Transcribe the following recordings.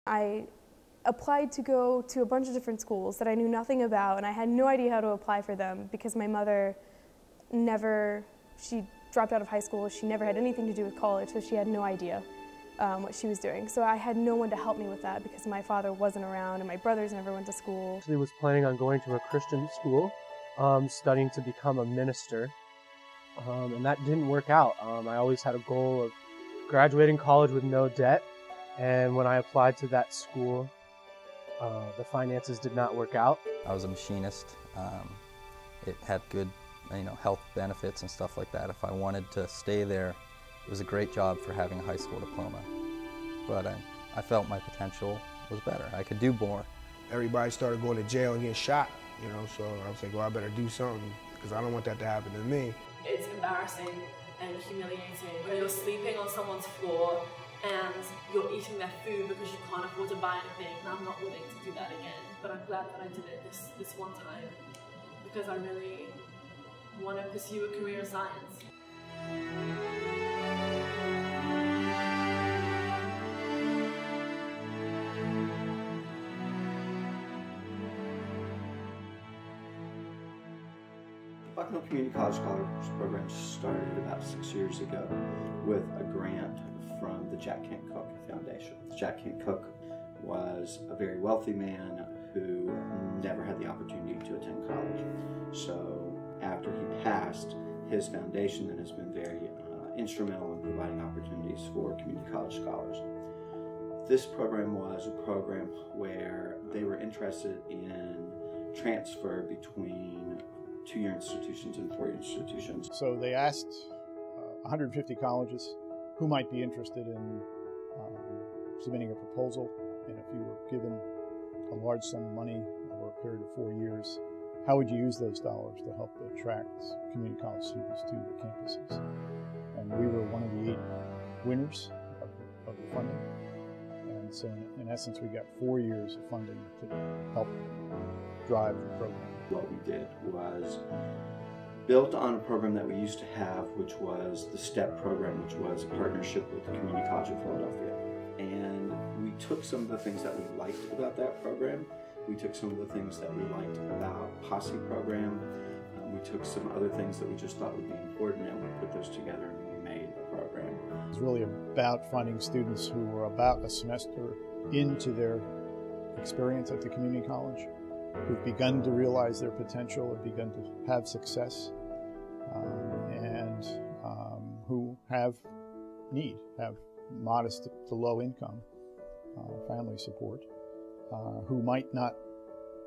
I applied to go to a bunch of different schools that I knew nothing about, and I had no idea how to apply for them because my mother she dropped out of high school, she never had anything to do with college, so she had no idea what she was doing. So I had no one to help me with that because my father wasn't around and my brothers never went to school. I was planning on going to a Christian school, studying to become a minister, and that didn't work out. I always had a goal of graduating college with no debt, and when I applied to that school, the finances did not work out. I was a machinist. It had good, health benefits and stuff like that. If I wanted to stay there, it was a great job for having a high school diploma. But I felt my potential was better. I could do more. Everybody started going to jail and getting shot, so I was like, well, I better do something because I don't want that to happen to me. It's embarrassing and humiliating when you're sleeping on someone's floor and you're eating their food because you can't afford to buy anything, and I'm not willing to do that again. But I'm glad that I did it this one time because I really want to pursue a career in science. The Bucknell Community College Scholars Program started about 6 years ago with a grant from the Jack Kent Cooke Foundation. Jack Kent Cooke was a very wealthy man who never had the opportunity to attend college. So after he passed, his foundation then has been very instrumental in providing opportunities for community college scholars. This program was a program where they were interested in transfer between two-year institutions and four-year institutions. So they asked 150 colleges who might be interested in submitting a proposal, and if you were given a large sum of money over a period of 4 years, how would you use those dollars to help attract community college students to your campuses? And we were one of the 8 winners of the funding. And so in essence, we got 4 years of funding to help drive the program. What we did was built on a program that we used to have, which was the STEP program, which was a partnership with the Community College of Philadelphia. And we took some of the things that we liked about that program. We took some of the things that we liked about Posse program. We took some other things that we just thought would be important, and we put those together and we made a program. It's really about finding students who were about a semester into their experience at the community college, who've begun to realize their potential, have begun to have success, and who have modest to low income family support, who might not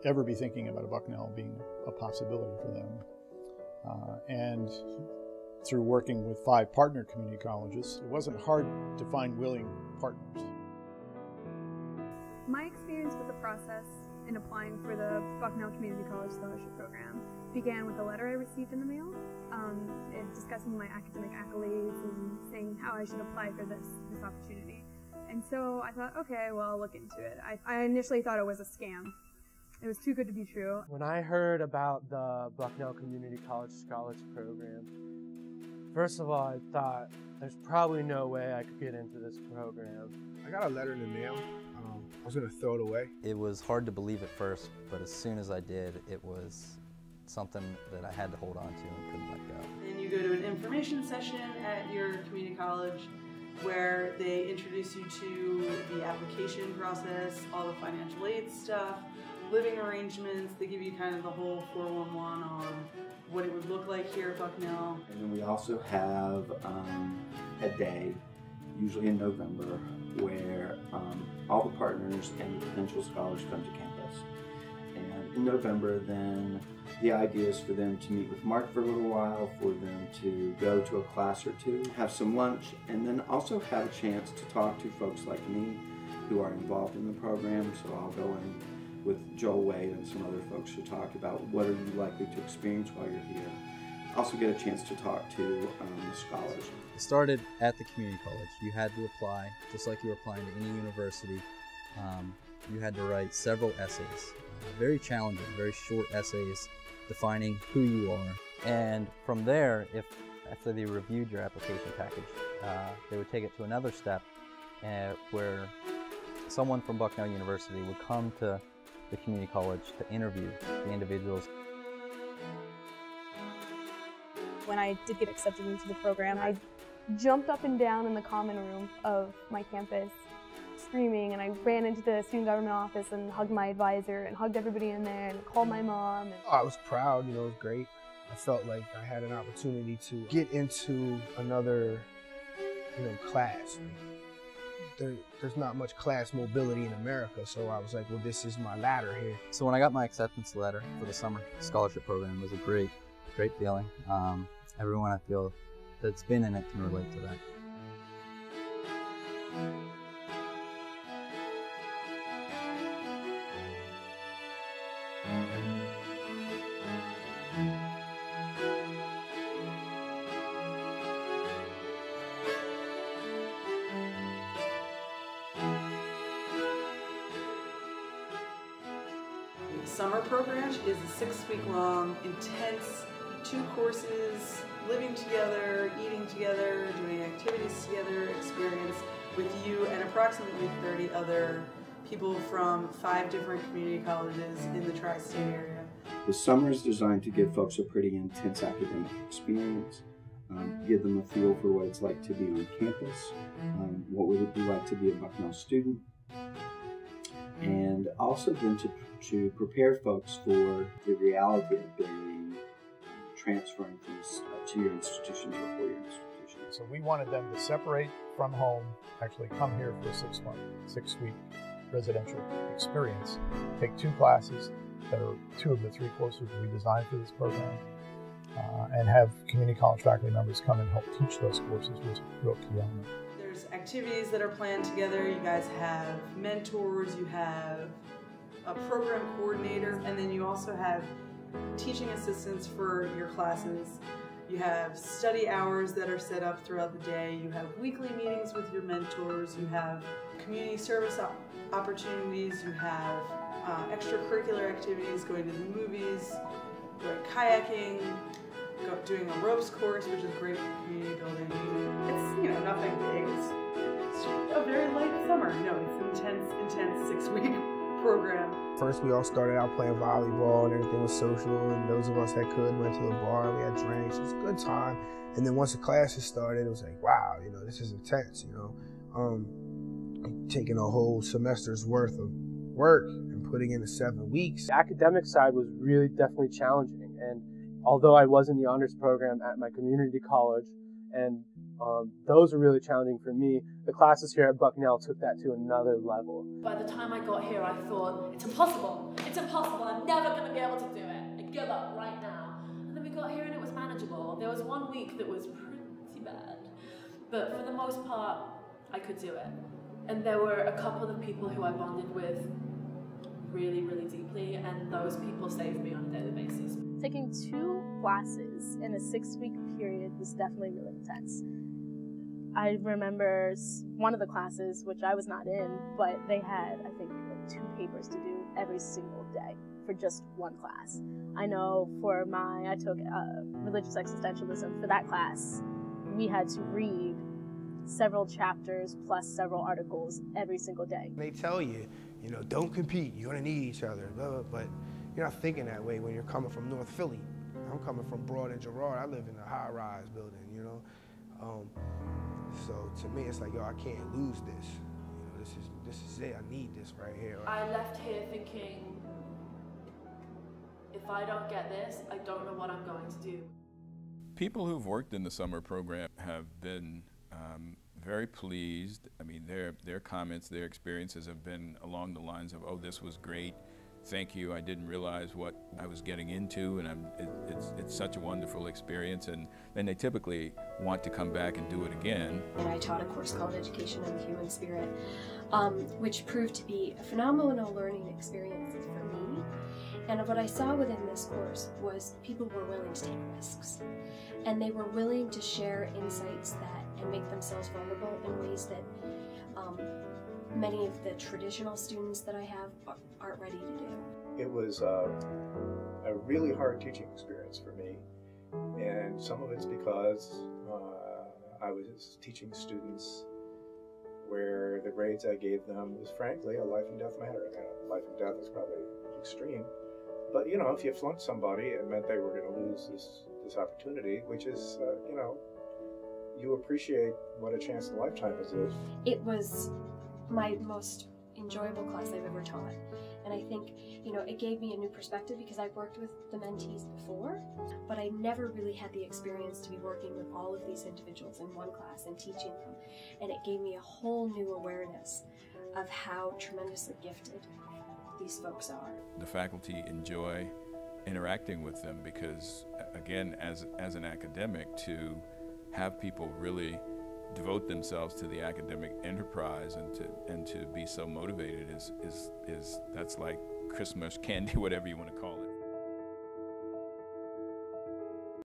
ever be thinking about a Bucknell being a possibility for them. And through working with 5 partner community colleges, it wasn't hard to find willing partners. My experience with the process in applying for the Bucknell Community College Scholarship Program began with a letter I received in the mail, discussing my academic accolades and saying how I should apply for this opportunity. And so I thought, okay, well, I'll look into it. I initially thought it was a scam. It was too good to be true. When I heard about the Bucknell Community College Scholars Program, first of all, I thought there's probably no way I could get into this program. I got a letter in the mail. I was going to throw it away. It was hard to believe at first, but as soon as I did, it was something that I had to hold on to and couldn't let go. Then you go to an information session at your community college where they introduce you to the application process, all the financial aid stuff, living arrangements. They give you kind of the whole 411 on what it would look like here at Bucknell. And then we also have a day, usually in November, where all the partners and the potential scholars come to campus. And in November, then the idea is for them to meet with Mark for a little while, for them to go to a class or two, have some lunch, and then also have a chance to talk to folks like me who are involved in the program. So I'll go in with Joel Wade and some other folks to talk about what are you likely to experience while you're here. Also get a chance to talk to the scholars. It started at the community college. You had to apply, just like you were applying to any university. You had to write several essays, very challenging, very short essays defining who you are. And from there, after they reviewed your application package, they would take it to another step where someone from Bucknell University would come to the community college to interview the individuals. When I did get accepted into the program, I jumped up and down in the common room of my campus, screaming, and I ran into the student government office and hugged my advisor and hugged everybody in there and called my mom. I was proud, you know, it was great. I felt like I had an opportunity to get into another, you know, class. There's not much class mobility in America, so I was like, well, this is my ladder here. So when I got my acceptance letter for the summer scholarship program, it was a great feeling. Everyone I feel that's been in it can relate to that. The summer program is a 6-week-long, intense, 2 courses, living together, eating together, doing activities together experience with you and approximately 30 other people from 5 different community colleges in the tri-state area. The summer is designed to give folks a pretty intense academic experience, give them a feel for what it's like to be on campus, what would it be like to be a Bucknell student, and also then to prepare folks for the reality of being transferring from to your institution to a 4-year institution. So we wanted them to separate from home, actually come here for a 6-week residential experience, take 2 classes that are 2 of the 3 courses we designed for this program, and have community college faculty members come and help teach those courses was real key on them. There's activities that are planned together. You guys have mentors, you have a program coordinator, and then you also have teaching assistants for your classes. You have study hours that are set up throughout the day. You have weekly meetings with your mentors. You have community service opportunities. You have extracurricular activities, going to the movies, going kayaking, doing a ropes course, which is great for community building. It's, you know, nothing big. It's a very light summer. No, it's an intense 6-week program. First, we all started out playing volleyball and everything was social, and those of us that could went to the bar, we had drinks, it was a good time. And then once the classes started, it was like, wow, you know, this is intense, you know. Taking a whole semester's worth of work and putting into 7 weeks. The academic side was really definitely challenging, and although I was in the honors program at my community college, and those were really challenging for me, the classes here at Bucknell took that to another level. By the time I got here, I thought, it's impossible, I'm never going to be able to do it, I give up right now. And then we got here and it was manageable. There was 1 week that was pretty bad, but for the most part, I could do it. And there were a couple of people who I bonded with really, really deeply, and those people saved me on a daily basis. Taking 2 classes in a 6-week period was definitely really intense. I remember one of the classes, which I was not in, but they had, I think, like 2 papers to do every single day for just 1 class. I know for I took religious existentialism. For that class, we had to read several chapters plus several articles every single day. They tell you, you know, don't compete, you're gonna need each other, blah, blah, but you're not thinking that way when you're coming from North Philly. I'm coming from Broad and Girard. I live in a high-rise building, you know. So to me, it's like, yo, I can't lose this. You know, this is it. I need this right here. I left here thinking, if I don't get this, I don't know what I'm going to do. People who've worked in the summer program have been very pleased. I mean, their comments, their experiences have been along the lines of, oh, this was great. Thank you. I didn't realize what I was getting into, and it's such a wonderful experience. And then they typically want to come back and do it again. And I taught a course called Education and the Human Spirit, which proved to be a phenomenal learning experience for me. And what I saw within this course was people were willing to take risks, and they were willing to share insights and make themselves vulnerable in ways that many of the traditional students that I have aren't ready to do. It was a really hard teaching experience for me, and some of it's because I was teaching students where the grades I gave them was frankly a life and death matter. Life and death is probably extreme, but you know, if you flunked somebody, it meant they were going to lose this opportunity, which is, you know, you appreciate what a chance in a lifetime is. It was my most enjoyable class I've ever taught. And I think, you know, it gave me a new perspective because I've worked with the mentees before, but I never really had the experience to be working with all of these individuals in one class and teaching them. And it gave me a whole new awareness of how tremendously gifted these folks are. The faculty enjoy interacting with them because, again, as an academic, to have people really devote themselves to the academic enterprise and to be so motivated is that's like Christmas candy, whatever you want to call it.